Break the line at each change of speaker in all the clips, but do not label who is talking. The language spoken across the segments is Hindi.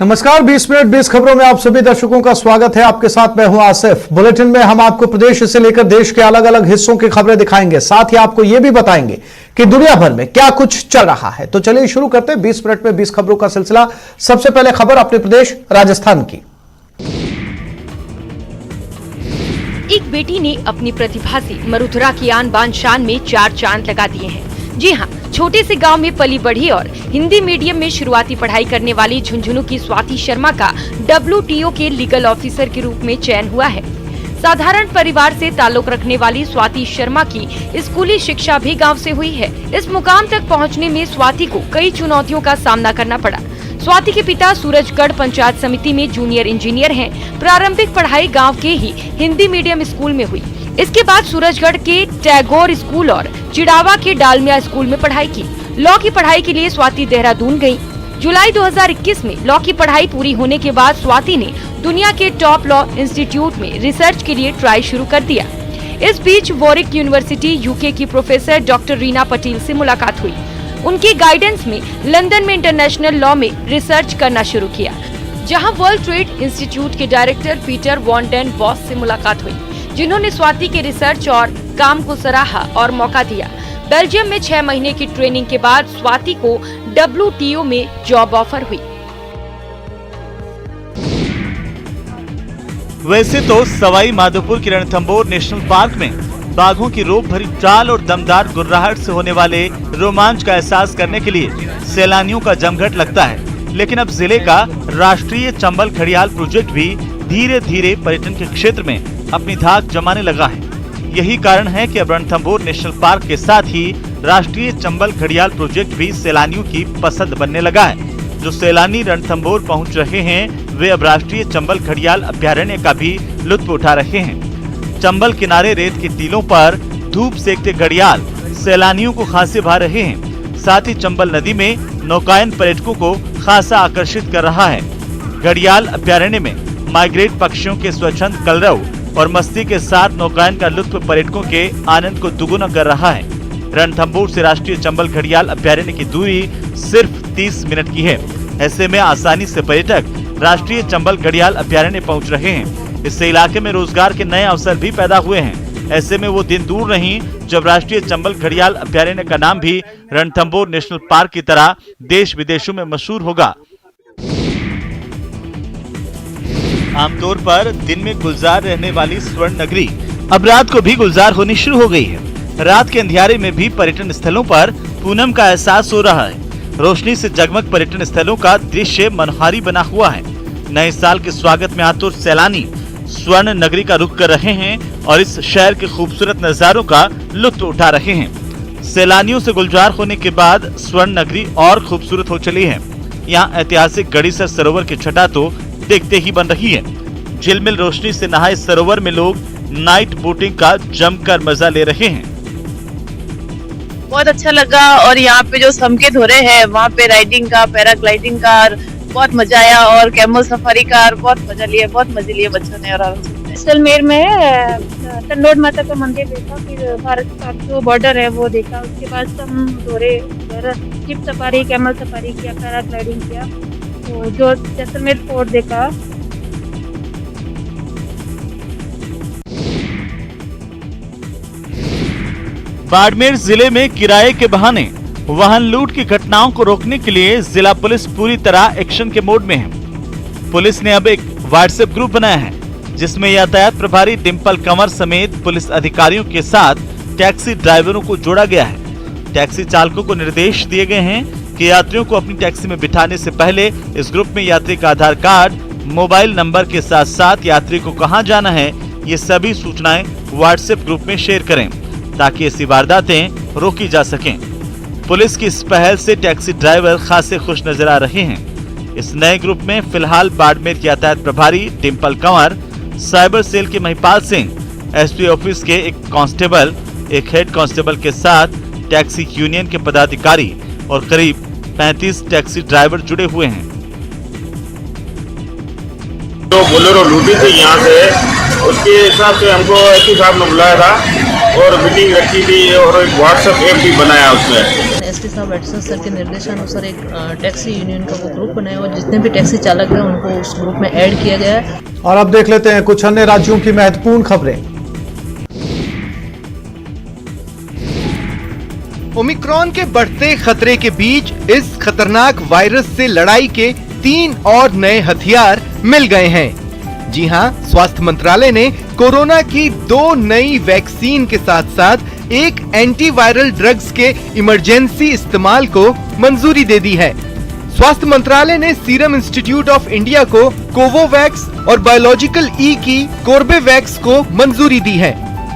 नमस्कार, 20 मिनट 20 खबरों में आप सभी दर्शकों का स्वागत है। आपके साथ मैं हूं आसिफ। बुलेटिन में हम आपको प्रदेश से लेकर देश के अलग अलग हिस्सों की खबरें दिखाएंगे, साथ ही आपको यह भी बताएंगे कि दुनिया भर में क्या कुछ चल रहा है। तो चलिए शुरू करते हैं 20 मिनट में 20 खबरों का सिलसिला। सबसे पहले खबर अपने प्रदेश राजस्थान की।
एक बेटी ने अपनी प्रतिभा से मरुधरा की आन बान शान में 4 चांद लगा दिए हैं। जी हाँ, छोटे से गांव में पली बढ़ी और हिंदी मीडियम में शुरुआती पढ़ाई करने वाली झुंझुनू की स्वाति शर्मा का WTO के लीगल ऑफिसर के रूप में चयन हुआ है। साधारण परिवार से ताल्लुक रखने वाली स्वाति शर्मा की स्कूली शिक्षा भी गांव से हुई है। इस मुकाम तक पहुंचने में स्वाति को कई चुनौतियों का सामना करना पड़ा। स्वाति के पिता सूरजगढ़ पंचायत समिति में जूनियर इंजीनियर हैं। प्रारंभिक पढ़ाई गांव के ही हिंदी मीडियम स्कूल में हुई। इसके बाद सूरजगढ़ के टैगोर स्कूल और चिड़ावा के डालमिया स्कूल में पढ़ाई की। लॉ की पढ़ाई के लिए स्वाति देहरादून गयी। जुलाई 2021 में लॉ की पढ़ाई पूरी होने के बाद स्वाति ने दुनिया के टॉप लॉ इंस्टीट्यूट में रिसर्च के लिए ट्राई शुरू कर दिया। इस बीच वॉरिक यूनिवर्सिटी UK की प्रोफेसर डॉक्टर रीना पटेल से मुलाकात हुई। उनके गाइडेंस में लंदन में इंटरनेशनल लॉ में रिसर्च करना शुरू किया, जहां वर्ल्ड ट्रेड इंस्टीट्यूट के director Peter van den Bossche से मुलाकात हुई, जिन्होंने स्वाति के रिसर्च और काम को सराहा और मौका दिया। बेल्जियम में 6 महीने की ट्रेनिंग के बाद स्वाति को WTO में जॉब ऑफर हुई।
वैसे तो सवाई माधोपुर के रणथंभौर नेशनल पार्क में बाघों की रोब भरी चाल और दमदार गुर्राहट से होने वाले रोमांच का एहसास करने के लिए सैलानियों का जमघट लगता है। लेकिन अब जिले का राष्ट्रीय चंबल घड़ियाल प्रोजेक्ट भी धीरे धीरे पर्यटन के क्षेत्र में अपनी धाक जमाने लगा है। यही कारण है कि अब रणथंभौर नेशनल पार्क के साथ ही राष्ट्रीय चंबल घड़ियाल प्रोजेक्ट भी सैलानियों की पसंद बनने लगा है। जो सैलानी रणथंभौर पहुंच रहे हैं, वे अब राष्ट्रीय चंबल घड़ियाल अभ्यारण्य का भी लुत्फ उठा रहे हैं। चंबल किनारे रेत की टीलों पर धूप सेकते घड़ियाल सैलानियों को खासे भा रहे हैं। साथ ही चंबल नदी में नौकायन पर्यटकों को खासा आकर्षित कर रहा है। घड़ियाल अभ्यारण्य में माइग्रेट पक्षियों के स्वच्छंद कलरव और मस्ती के साथ नौकायन का लुत्फ पर्यटकों के आनंद को दुगुना कर रहा है। रणथंभौर से राष्ट्रीय चंबल घड़ियाल अभ्यारण्य की दूरी सिर्फ 30 मिनट की है। ऐसे में आसानी से पर्यटक राष्ट्रीय चंबल घड़ियाल अभ्यारण्य पहुंच रहे हैं। इससे इलाके में रोजगार के नए अवसर भी पैदा हुए हैं। ऐसे में वो दिन दूर नहीं जब राष्ट्रीय चंबल घड़ियाल अभ्यारण्य का नाम भी रणथंभौर नेशनल पार्क की तरह देश विदेशों में मशहूर होगा। आमतौर पर दिन में गुलजार रहने वाली स्वर्ण नगरी अब रात को भी गुलजार होनी शुरू हो गई है। रात के अंधियारे में भी पर्यटन स्थलों पर पूनम का एहसास हो रहा है। रोशनी से जगमग पर्यटन स्थलों का दृश्य मनोहारी बना हुआ है। नए साल के स्वागत में आतुर सैलानी स्वर्ण नगरी का रुख कर रहे हैं और इस शहर के खूबसूरत नजारों का लुत्फ उठा रहे हैं। सैलानियों से गुलजार होने के बाद स्वर्ण नगरी और खूबसूरत हो चली है। यहाँ ऐतिहासिक गढ़ीसर सरोवर की छटा तो देखते ही बन रही है। झिलमिल रोशनी से नहाए सरोवर में लोग नाइट बोटिंग का जमकर मजा ले रहे हैं।
बहुत अच्छा लगा और यहाँ पे जो संकेत हो रहे हैं वहाँ पे राइडिंग का, पैराग्लाइडिंग का बहुत मजा आया और कैमल सफारी का बहुत मजा लिया, बहुत मजे लिए बच्चों ने। और
जैसलमेर में तंडोर माता का मंदिर देखा, फिर भारत पाक जो बॉर्डर है वो देखा। उसके बाद हम दौरे जीप सफारी, कैमल सफारी किया, पैराग्लाइडिंग किया, तो जो जैसलमेर फोर्ट देखा।
बाड़मेर जिले में किराए के बहाने वाहन लूट की घटनाओं को रोकने के लिए जिला पुलिस पूरी तरह एक्शन के मोड में है। पुलिस ने अब एक व्हाट्सएप ग्रुप बनाया है, जिसमें यातायात प्रभारी डिम्पल कंवर समेत पुलिस अधिकारियों के साथ टैक्सी ड्राइवरों को जोड़ा गया है। टैक्सी चालकों को निर्देश दिए गए हैं कि यात्रियों को अपनी टैक्सी में बिठाने से पहले इस ग्रुप में यात्री का आधार कार्ड, मोबाइल नंबर के साथ साथ यात्री को कहाँ जाना है, ये सभी सूचनाएं व्हाट्सएप ग्रुप में शेयर करें, ताकि ऐसी वारदातें रोकी जा सकें। पुलिस की इस पहल से टैक्सी ड्राइवर खासे खुश नजर आ रहे हैं। इस नए ग्रुप में फिलहाल बाड़मेर के यातायात प्रभारी डिम्पल कंवर, साइबर सेल के महिपाल सिंह, SP ऑफिस के एक कांस्टेबल, एक हेड कांस्टेबल के साथ टैक्सी यूनियन के पदाधिकारी और करीब 35 टैक्सी ड्राइवर जुड़े हुए हैं।
जो बोलेरो लूटी थी यहाँ से, उसके हिसाब से हमको SP साहब ने बुलाया था और मीटिंग रखी थी और एक व्हाट्सएप ऐप भी बनाया उसमें।
एसपी साहब एडिशनल सर के निर्देशानुसार एक टैक्सी यूनियन का वो ग्रुप बनाया और जितने भी टैक्सी चालक हैं उनको उस ग्रुप में ऐड किया गया है।
और अब देख लेते हैं कुछ अन्य राज्यों की महत्वपूर्ण खबरें।
ओमिक्रॉन के बढ़ते खतरे के बीच इस खतरनाक वायरस से लड़ाई के 3 और नए हथियार मिल गए हैं। जी हां, स्वास्थ्य मंत्रालय ने कोरोना की 2 नई वैक्सीन के साथ साथ एक एंटीवायरल ड्रग्स के इमरजेंसी इस्तेमाल को मंजूरी दे दी है। स्वास्थ्य मंत्रालय ने सीरम इंस्टीट्यूट ऑफ इंडिया को कोवोवैक्स और बायोलॉजिकल ई की कोर्बेवैक्स को मंजूरी दी है।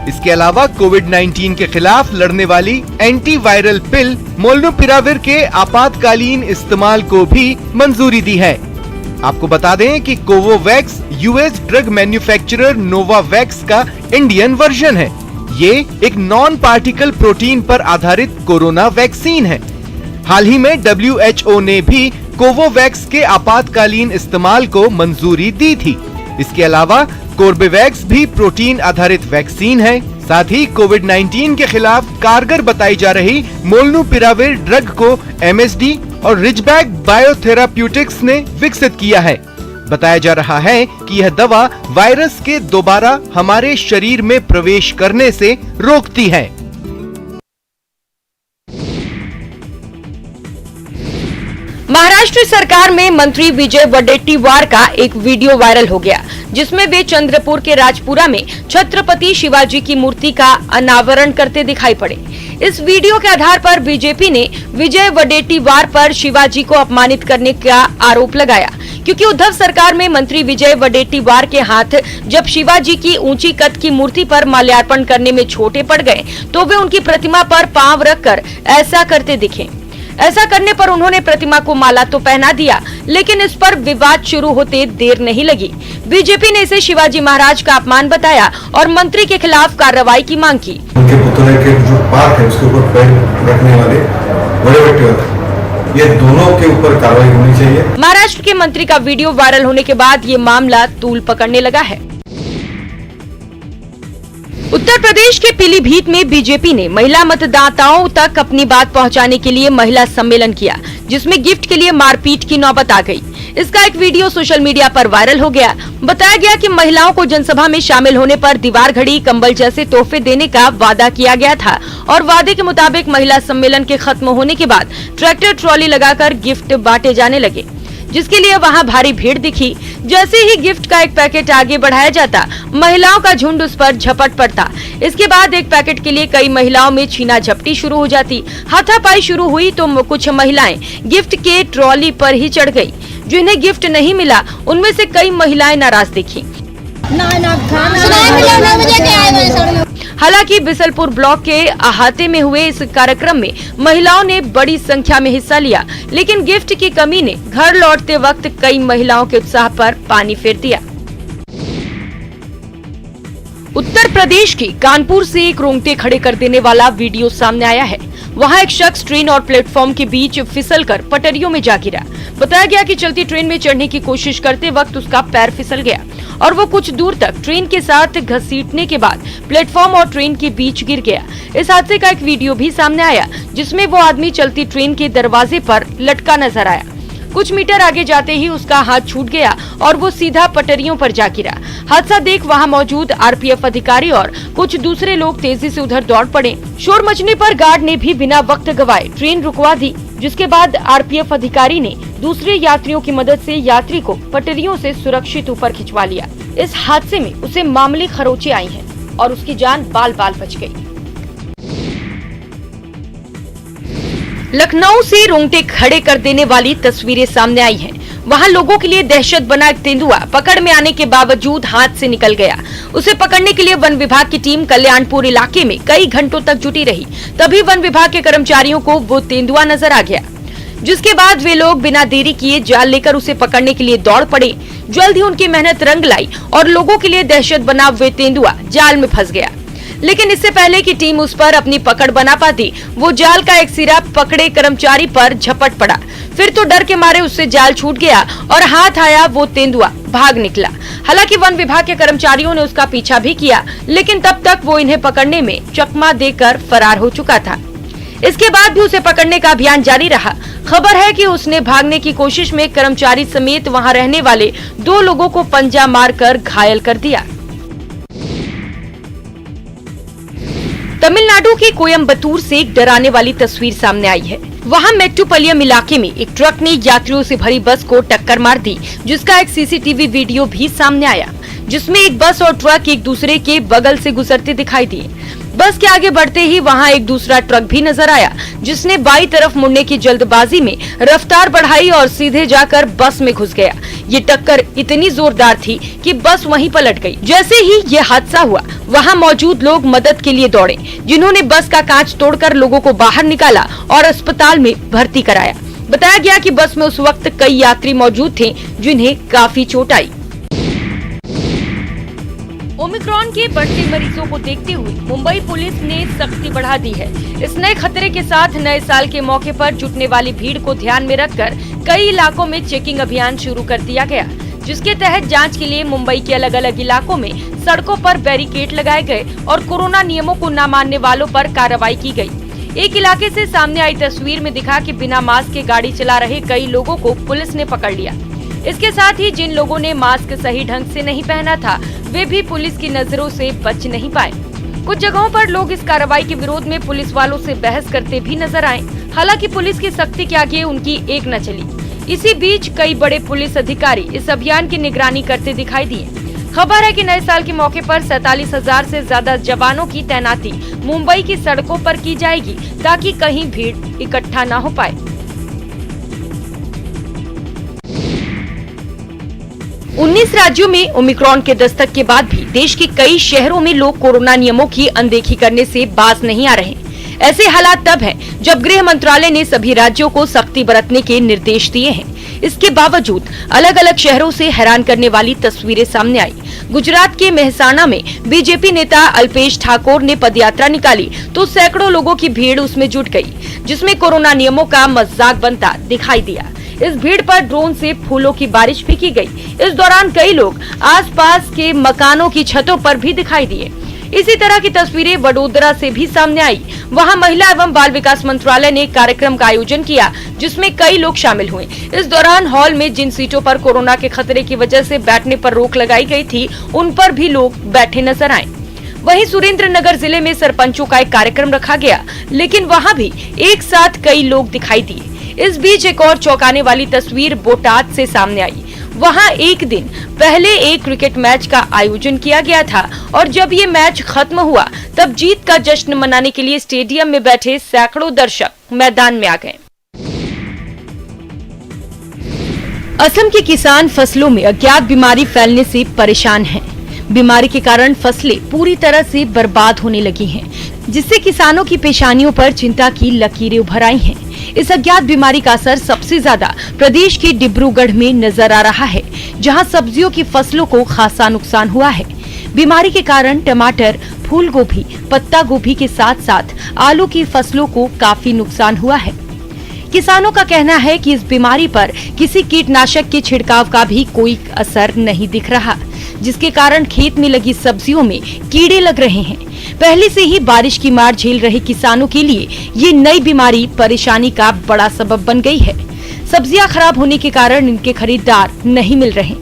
इसके अलावा कोविड-19 के खिलाफ लड़ने वाली एंटीवायरल पिल मोलनुपिराविर के आपातकालीन इस्तेमाल को भी मंजूरी दी है। आपको बता दें कि Covovax US drug manufacturer Novavax का इंडियन वर्जन है। ये एक नॉन पार्टिकल प्रोटीन पर आधारित कोरोना वैक्सीन है। हाल ही में WHO ने भी कोवोवैक्स के आपातकालीन इस्तेमाल को मंजूरी दी थी। इसके अलावा कोर्बेवैक्स भी प्रोटीन आधारित वैक्सीन है। साथ ही कोविड-19 के खिलाफ कारगर बताई जा रही मोलनुपिराविर ड्रग को MSD और रिजबैक बायोथेराप्यूटिक्स ने विकसित किया है। बताया जा रहा है कि यह दवा वायरस के दोबारा हमारे शरीर में प्रवेश करने से रोकती है।
महाराष्ट्र सरकार में मंत्री विजय वडेट्टीवार का एक वीडियो वायरल हो गया, जिसमें वे चंद्रपुर के राजपुरा में छत्रपति शिवाजी की मूर्ति का अनावरण करते दिखाई पड़े। इस वीडियो के आधार पर बीजेपी ने विजय वडेट्टीवार पर शिवाजी को अपमानित करने का आरोप लगाया, क्योंकि उद्धव सरकार में मंत्री विजय वडेट्टीवार के हाथ जब शिवाजी की ऊंची कद की मूर्ति पर माल्यार्पण करने में छोटे पड़ गए तो वे उनकी प्रतिमा पर पांव रखकर ऐसा करते दिखे। ऐसा करने पर उन्होंने प्रतिमा को माला तो पहना दिया, लेकिन इस पर विवाद शुरू होते देर नहीं लगी। बीजेपी ने इसे शिवाजी महाराज का अपमान बताया और मंत्री के खिलाफ कार्रवाई की मांग की।
उनके पुतले के जो पार्क है उसके ऊपर पैर रखने वाले वडेट्टीवार, ये दोनों के ऊपर कार्रवाई होनी चाहिए।
महाराष्ट्र के मंत्री का वीडियो वायरल होने के बाद ये मामला तूल पकड़ने लगा है। उत्तर प्रदेश के पीलीभीत में बीजेपी ने महिला मतदाताओं तक अपनी बात पहुंचाने के लिए महिला सम्मेलन किया, जिसमें गिफ्ट के लिए मारपीट की नौबत आ गई। इसका एक वीडियो सोशल मीडिया पर वायरल हो गया। बताया गया कि महिलाओं को जनसभा में शामिल होने पर दीवार घड़ी, कंबल जैसे तोहफे देने का वादा किया गया था और वादे के मुताबिक महिला सम्मेलन के खत्म होने के बाद ट्रैक्टर ट्रॉली लगाकर गिफ्ट बांटे जाने लगे, जिसके लिए वहां भारी भीड़ दिखी। जैसे ही गिफ्ट का एक पैकेट आगे बढ़ाया जाता, महिलाओं का झुंड उस पर झपट पड़ता। इसके बाद एक पैकेट के लिए कई महिलाओं में छीना झपटी शुरू हो जाती। हाथापाई शुरू हुई तो कुछ महिलाएं गिफ्ट के ट्रॉली पर ही चढ़ गई। जिन्हें गिफ्ट नहीं मिला उनमें से कई महिलाएं नाराज दिखी। हालांकि बिसलपुर ब्लॉक के अहाते में हुए इस कार्यक्रम में महिलाओं ने बड़ी संख्या में हिस्सा लिया, लेकिन गिफ्ट की कमी ने घर लौटते वक्त कई महिलाओं के उत्साह पर पानी फेर दिया। उत्तर प्रदेश के कानपुर से एक रोंगटे खड़े कर देने वाला वीडियो सामने आया है। वहां एक शख्स ट्रेन और प्लेटफॉर्म के बीच फिसलकर पटरियों में जा गिरा। बताया गया कि चलती ट्रेन में चढ़ने की कोशिश करते वक्त उसका पैर फिसल गया और वो कुछ दूर तक ट्रेन के साथ घसीटने के बाद प्लेटफॉर्म और ट्रेन के बीच गिर गया। इस हादसे का एक वीडियो भी सामने आया, जिसमें वो आदमी चलती ट्रेन के दरवाजे पर लटका नजर आया। कुछ मीटर आगे जाते ही उसका हाथ छूट गया और वो सीधा पटरियों पर जा गिरा। हादसा देख वहां मौजूद आरपीएफ अधिकारी और कुछ दूसरे लोग तेजी से उधर दौड़ पड़े। शोर मचने पर गार्ड ने भी बिना वक्त गवाए ट्रेन रुकवा दी, जिसके बाद आरपीएफ अधिकारी ने दूसरे यात्रियों की मदद से यात्री को पटरियों से सुरक्षित ऊपर खिंचवा लिया। इस हादसे में उसे मामूली खरोंचे आई हैं और उसकी जान बाल बाल बच गई। लखनऊ से रोंगटे खड़े कर देने वाली तस्वीरें सामने आई हैं। वहां लोगों के लिए दहशत बना एक तेंदुआ पकड़ में आने के बावजूद हाथ से निकल गया। उसे पकड़ने के लिए वन विभाग की टीम कल्याणपुर इलाके में कई घंटों तक जुटी रही। तभी वन विभाग के कर्मचारियों को वो तेंदुआ नजर आ गया, जिसके बाद वे लोग बिना देरी किए जाल लेकर उसे पकड़ने के लिए दौड़ पड़े। जल्द ही उनकी मेहनत रंग लाई और लोगों के लिए दहशत बना वे तेंदुआ जाल में फंस गया। लेकिन इससे पहले कि टीम उस पर अपनी पकड़ बना पाती, वो जाल का एक सिरा पकड़े कर्मचारी पर झपट पड़ा। फिर तो डर के मारे उससे जाल छूट गया और हाथ आया वो तेंदुआ भाग निकला। हालांकि वन विभाग के कर्मचारियों ने उसका पीछा भी किया, लेकिन तब तक वो इन्हें पकड़ने में चकमा देकर फरार हो चुका था। इसके बाद भी उसे पकड़ने का अभियान जारी रहा। खबर है कि उसने भागने की कोशिश में कर्मचारी समेत वहां रहने वाले 2 लोगों को पंजा मारकर घायल कर दिया। तमिलनाडु के कोयम्बटूर से एक डराने वाली तस्वीर सामने आई है। वहां मेट्टुपालयम इलाके में एक ट्रक ने यात्रियों से भरी बस को टक्कर मार दी, जिसका एक सीसीटीवी वीडियो भी सामने आया, जिसमें एक बस और ट्रक एक दूसरे के बगल से गुजरते दिखाई दिए। बस के आगे बढ़ते ही वहां एक दूसरा ट्रक भी नजर आया, जिसने बाईं तरफ मुड़ने की जल्दबाजी में रफ्तार बढ़ाई और सीधे जाकर बस में घुस गया। ये टक्कर इतनी जोरदार थी कि बस वहीं पलट गई। जैसे ही ये हादसा हुआ, वहां मौजूद लोग मदद के लिए दौड़े, जिन्होंने बस का कांच तोड़कर लोगों को बाहर निकाला और अस्पताल में भर्ती कराया। बताया गया कि बस में उस वक्त कई यात्री मौजूद थे, जिन्हें काफी चोट आई। ओमिक्रॉन के बढ़ते मरीजों को देखते हुए मुंबई पुलिस ने सख्ती बढ़ा दी है। इस नए खतरे के साथ नए साल के मौके पर जुटने वाली भीड़ को ध्यान में रखकर कई इलाकों में चेकिंग अभियान शुरू कर दिया गया, जिसके तहत जांच के लिए मुंबई के अलग अलग इलाकों में सड़कों पर बैरिकेड लगाए गए और कोरोना नियमों को न मानने वालों पर कार्रवाई की गई। एक इलाके से सामने आई तस्वीर में दिखा कि बिना मास्क के गाड़ी चला रहे कई लोगों को पुलिस ने पकड़ लिया। इसके साथ ही जिन लोगों ने मास्क सही ढंग से नहीं पहना था, वे भी पुलिस की नजरों से बच नहीं पाए। कुछ जगहों पर लोग इस कार्रवाई के विरोध में पुलिस वालों से बहस करते भी नजर आए। हालांकि पुलिस की सख्ती के आगे उनकी एक न चली। इसी बीच कई बड़े पुलिस अधिकारी इस अभियान की निगरानी करते दिखाई दिए। खबर है कि नए साल के मौके पर 47,000 से ज्यादा जवानों की तैनाती मुंबई की सड़कों पर की जाएगी, ताकि कहीं भीड़ इकट्ठा न हो पाए। 19 राज्यों में ओमिक्रॉन के दस्तक के बाद भी देश के कई शहरों में लोग कोरोना नियमों की अनदेखी करने से बाज नहीं आ रहे। ऐसे हालात तब हैं जब गृह मंत्रालय ने सभी राज्यों को सख्ती बरतने के निर्देश दिए हैं। इसके बावजूद अलग अलग शहरों से हैरान करने वाली तस्वीरें सामने आई। गुजरात के मेहसाणा में बीजेपी नेता अल्पेश ठाकोर ने पदयात्रा निकाली तो सैकड़ों लोगों की भीड़ उसमें जुट गई, जिसमें कोरोना नियमों का मजाक बनता दिखाई दिया। इस भीड़ पर ड्रोन से फूलों की बारिश भी की गई। इस दौरान कई लोग आसपास के मकानों की छतों पर भी दिखाई दिए। इसी तरह की तस्वीरें वडोदरा से भी सामने आई। वहां महिला एवं बाल विकास मंत्रालय ने कार्यक्रम का आयोजन किया, जिसमें कई लोग शामिल हुए। इस दौरान हॉल में जिन सीटों पर कोरोना के खतरे की वजह से बैठने पर रोक लगाई गई थी, उन पर भी लोग बैठे नजर आए। वहीं सुरेंद्र नगर जिले में सरपंचों का एक कार्यक्रम रखा गया, लेकिन वहां भी एक साथ कई लोग दिखाई दिए। इस बीच एक और चौंकाने वाली तस्वीर बोटाद से सामने आई। वहां एक दिन पहले एक क्रिकेट मैच का आयोजन किया गया था और जब ये मैच खत्म हुआ तब जीत का जश्न मनाने के लिए स्टेडियम में बैठे सैकड़ों दर्शक मैदान में आ गए। असम के किसान फसलों में अज्ञात बीमारी फैलने से परेशान हैं। बीमारी के कारण फसलें पूरी तरह से बर्बाद होने लगी हैं, जिससे किसानों की पेशानियों पर चिंता की लकीरें उभर आई हैं। इस अज्ञात बीमारी का असर सबसे ज्यादा प्रदेश के डिब्रूगढ़ में नजर आ रहा है, जहां सब्जियों की फसलों को खासा नुकसान हुआ है। बीमारी के कारण टमाटर, फूल गोभी, पत्ता गोभी के साथ साथ आलू की फसलों को काफी नुकसान हुआ है। किसानों का कहना है कि इस बीमारी पर किसी कीटनाशक के छिड़काव का भी कोई असर नहीं दिख रहा, जिसके कारण खेत में लगी सब्जियों में कीड़े लग रहे हैं। पहले से ही बारिश की मार झेल रहे किसानों के लिए ये नई बीमारी परेशानी का बड़ा सबब बन गई है। सब्जियां खराब होने के कारण इनके खरीदार नहीं मिल रहे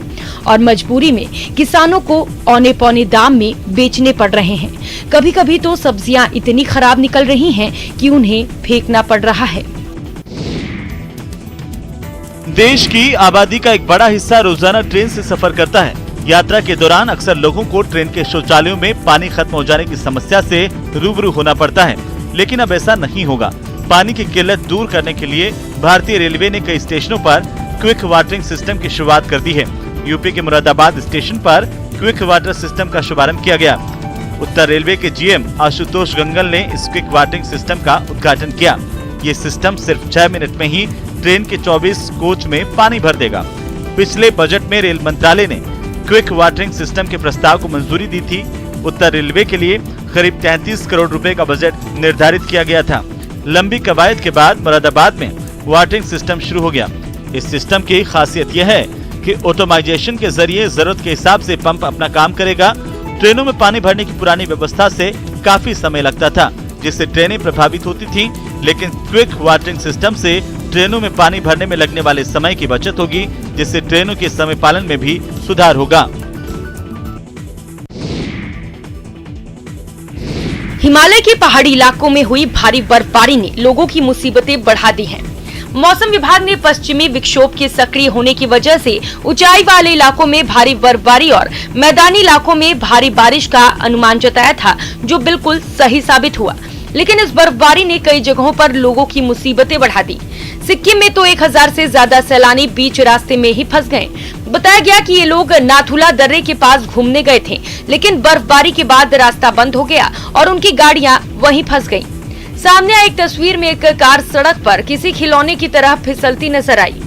और मजबूरी में किसानों को औने पौने दाम में बेचने पड़ रहे हैं। कभी कभी तो सब्जियां इतनी खराब निकल रही हैं कि उन्हें फेंकना पड़ रहा है।
देश की आबादी का एक बड़ा हिस्सा रोजाना ट्रेन से सफर करता है। यात्रा के दौरान अक्सर लोगों को ट्रेन के शौचालयों में पानी खत्म हो जाने की समस्या से रूबरू होना पड़ता है, लेकिन अब ऐसा नहीं होगा। पानी की किल्लत दूर करने के लिए भारतीय रेलवे ने कई स्टेशनों पर क्विक वाटरिंग सिस्टम की शुरुआत कर दी है। यूपी के मुरादाबाद स्टेशन पर क्विक वाटर सिस्टम का शुभारंभ किया गया। उत्तर रेलवे के जीएम आशुतोष गंगल ने इस क्विक वाटरिंग सिस्टम का उद्घाटन किया। ये सिस्टम सिर्फ 6 मिनट में ही ट्रेन के 24 कोच में पानी भर देगा। पिछले बजट में रेल मंत्रालय ने क्विक वाटरिंग सिस्टम के प्रस्ताव को मंजूरी दी थी। उत्तर रेलवे के लिए करीब 33 करोड़ रुपए का बजट निर्धारित किया गया था। लंबी कवायद के बाद मुरादाबाद में वाटरिंग सिस्टम शुरू हो गया। इस सिस्टम की खासियत यह है कि ऑटोमाइजेशन के जरिए जरूरत के हिसाब से पंप अपना काम करेगा। ट्रेनों में पानी भरने की पुरानी व्यवस्था से काफी समय लगता था, जिससे ट्रेनें प्रभावित होती थीं। लेकिन क्विक वाटरिंग सिस्टम से ट्रेनों में पानी भरने में लगने वाले समय की बचत होगी, जिससे ट्रेनों के समय पालन में भी सुधार होगा।
हिमालय के पहाड़ी इलाकों में हुई भारी बर्फबारी ने लोगों की मुसीबतें बढ़ा दी हैं। मौसम विभाग ने पश्चिमी विक्षोभ के सक्रिय होने की वजह से ऊंचाई वाले इलाकों में भारी बर्फबारी और मैदानी इलाकों में भारी बारिश का अनुमान जताया था, जो बिल्कुल सही साबित हुआ। लेकिन इस बर्फबारी ने कई जगहों पर लोगों की मुसीबतें बढ़ा दी। सिक्किम में तो 1000 से ज्यादा सैलानी बीच रास्ते में ही फंस गए। बताया गया कि ये लोग नाथुला दर्रे के पास घूमने गए थे, लेकिन बर्फबारी के बाद रास्ता बंद हो गया और उनकी गाड़ियां वहीं फंस गईं। सामने आई एक तस्वीर में एक कार सड़क पर किसी खिलौने की तरह फिसलती नजर आई।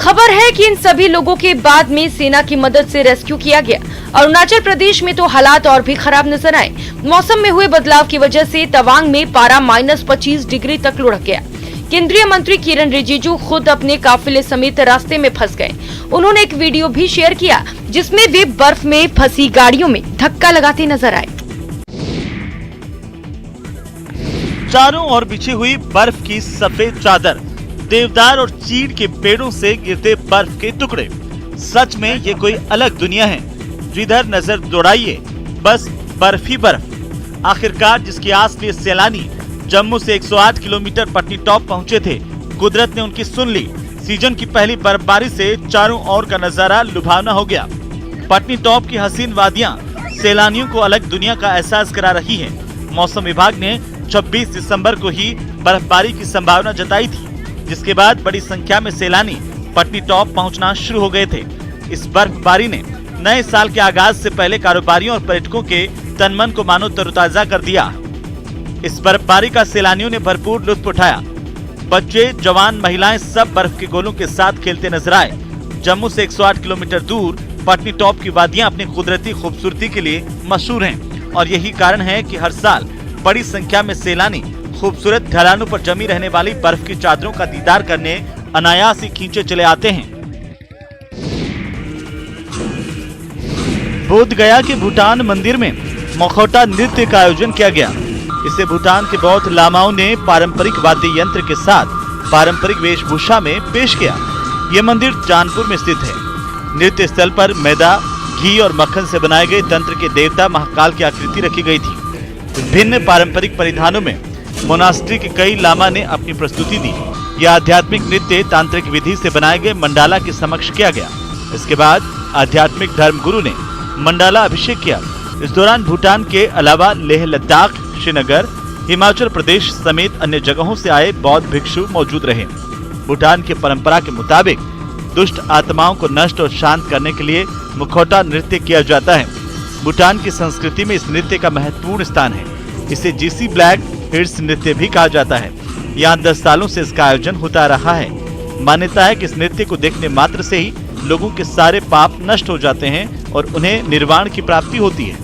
खबर है कि इन सभी लोगों के बाद में सेना की मदद से रेस्क्यू किया गया। अरुणाचल प्रदेश में तो हालात और भी खराब नजर आए। मौसम में हुए बदलाव की वजह से तवांग में पारा -25 डिग्री तक लुढ़क गया। केंद्रीय मंत्री किरण रिजिजू खुद अपने काफिले समेत रास्ते में फंस गए। उन्होंने एक वीडियो भी शेयर किया, जिसमें वे बर्फ में फंसी गाड़ियों में धक्का लगाते नजर आए।
चारों ओर बिछी हुई बर्फ की सफेद चादर, देवदार और चीड़ के पेड़ों से गिरते बर्फ के टुकड़े, सच में ये कोई अलग दुनिया है। जिधर नजर दौड़ाइए बस बर्फ ही बर्फ। आखिरकार जिसकी आस लिए सैलानी जम्मू से 108 किलोमीटर पटनी टॉप पहुंचे थे, कुदरत ने उनकी सुन ली। सीजन की पहली बर्फबारी से चारों ओर का नजारा लुभावना हो गया। पटनी टॉप की हसीन वादियां सैलानियों को अलग दुनिया का एहसास करा रही है। मौसम विभाग ने 26 दिसंबर को ही बर्फबारी की संभावना जताई थी, जिसके बाद बड़ी संख्या में सैलानी पटनी टॉप पहुंचना शुरू हो गए थे। इस बर्फबारी ने नए साल के आगाज से पहले कारोबारियों और पर्यटकों के तन मन को मानो तरोताजा कर दिया। इस बर्फबारी का सैलानियों ने भरपूर लुत्फ उठाया। बच्चे, जवान, महिलाएं सब बर्फ के गोलों के साथ खेलते नजर आए। जम्मू से 108 किलोमीटर दूर पटनी टॉप की वादियां अपनी कुदरती खूबसूरती के लिए मशहूर हैं और यही कारण है कि हर साल बड़ी संख्या में सैलानी खूबसूरत ढलानों पर जमी रहने वाली बर्फ की चादरों का दीदार करने अनायास ही खींचे चले आते हैं। बोध गया के भूटान मंदिर में मखौटा नृत्य का आयोजन किया गया। इसे भूटान के बौद्ध लामाओं ने पारंपरिक वाद्य यंत्र के साथ पारंपरिक वेशभूषा में पेश किया। ये मंदिर जानपुर में स्थित है। नृत्य स्थल पर मैदा, घी और मक्खन से बनाए गए तंत्र के देवता महाकाल की आकृति रखी गई थी। विभिन्न पारंपरिक परिधानों में मोनास्ट्री के कई लामा ने अपनी प्रस्तुति दी। यह आध्यात्मिक नृत्य तांत्रिक विधि से बनाए गए मंडाला के समक्ष किया गया। इसके बाद आध्यात्मिक धर्म गुरु ने मंडाला अभिषेक किया। इस दौरान भूटान के अलावा लेह लद्दाख, श्रीनगर, हिमाचल प्रदेश समेत अन्य जगहों से आए बौद्ध भिक्षु मौजूद रहे। भूटान की परंपरा के मुताबिक दुष्ट आत्माओं को नष्ट और शांत करने के लिए मुखौटा नृत्य किया जाता है। भूटान की संस्कृति में इस नृत्य का महत्वपूर्ण स्थान है। इसे जीसी ब्लैक हिल्स नृत्य भी कहा जाता है। यहाँ 10 सालों से इसका आयोजन होता रहा है। मान्यता है कि इस नृत्य को देखने मात्र से ही लोगों के सारे पाप नष्ट हो जाते हैं और उन्हें निर्वाण की प्राप्ति होती है।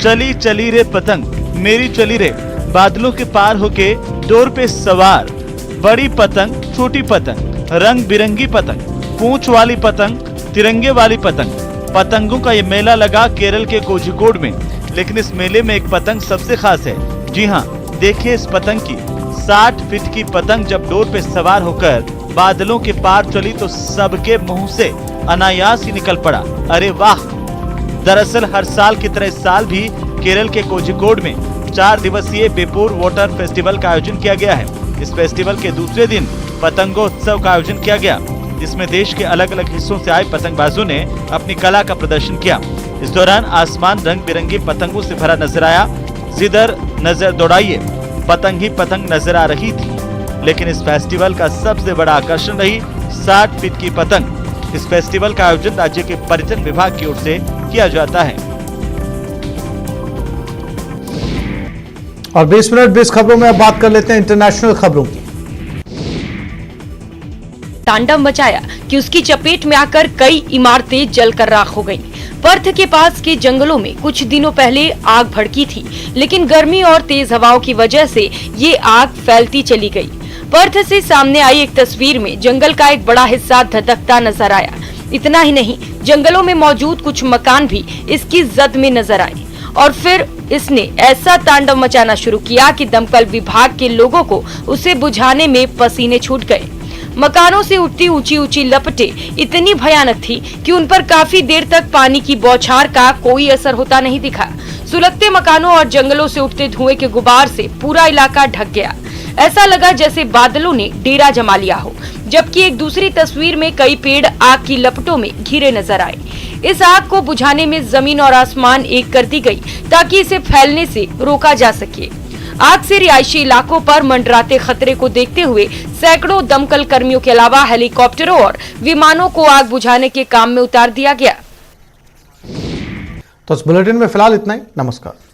चली चली रे पतंग मेरी चली रे, बादलों के पार होके डोर पे सवार। बड़ी पतंग, छोटी पतंग, रंग बिरंगी पतंग, पूंछ वाली पतंग, तिरंगे वाली पतंग। पतंगों का ये मेला लगा केरल के कोझिकोड में। लेकिन इस मेले में एक पतंग सबसे खास है। जी हाँ, देखिए इस पतंग की 60 फीट की पतंग जब डोर पे सवार होकर बादलों के पार चली तो सबके मुंह से अनायास ही निकल पड़ा, अरे वाह। दरअसल हर साल की तरह इस साल भी केरल के कोझिकोड में 4 दिवसीय बेपूर वाटर फेस्टिवल का आयोजन किया गया है। इस फेस्टिवल के दूसरे दिन पतंगोत्सव का आयोजन किया गया, जिसमें देश के अलग अलग हिस्सों से आए पतंगबाजों ने अपनी कला का प्रदर्शन किया। इस दौरान आसमान रंग बिरंगी पतंगों से भरा नजर आया। जिधर नजर दौड़ाइए पतंग ही पतंग नजर आ रही थी। लेकिन इस फेस्टिवल का सबसे बड़ा आकर्षण रही 60 फीट की पतंग। इस फेस्टिवल का आयोजन राज्य के पर्यटन विभाग की ओर से किया जाता है।
और 20 मिनट 20 खबरों में अब बात कर लेते हैं इंटरनेशनल खबरों की।
तांडव मचाया कि उसकी चपेट में आकर कई इमारतें जलकर राख हो गईं। पर्थ के पास के जंगलों में कुछ दिनों पहले आग भड़की थी, लेकिन गर्मी और तेज हवाओं की वजह से ये आग फैलती चली गई। पर्थ से सामने आई एक तस्वीर में जंगल का एक बड़ा हिस्सा धधकता नजर आया। इतना ही नहीं, जंगलों में मौजूद कुछ मकान भी इसकी जद में नजर आए और फिर इसने ऐसा तांडव मचाना शुरू किया कि दमकल विभाग के लोगों को उसे बुझाने में पसीने छूट गए। मकानों से उठती ऊंची ऊंची लपटें इतनी भयानक थी कि उन पर काफी देर तक पानी की बौछार का कोई असर होता नहीं दिखा। सुलगते मकानों और जंगलों से उठते धुएं के गुबार से पूरा इलाका ढक गया। ऐसा लगा जैसे बादलों ने डेरा जमा लिया हो। जबकि एक दूसरी तस्वीर में कई पेड़ आग की लपटों में घिरे नजर आए। इस आग को बुझाने में जमीन और आसमान एक कर दी गई ताकि इसे फैलने से रोका जा सके। आग से रिहायशी इलाकों पर मंडराते खतरे को देखते हुए सैकड़ों दमकल कर्मियों के अलावा हेलीकॉप्टरों और विमानों को आग बुझाने के काम में उतार दिया गया।
तो इस बुलेटिन में फिलहाल इतना ही। नमस्कार।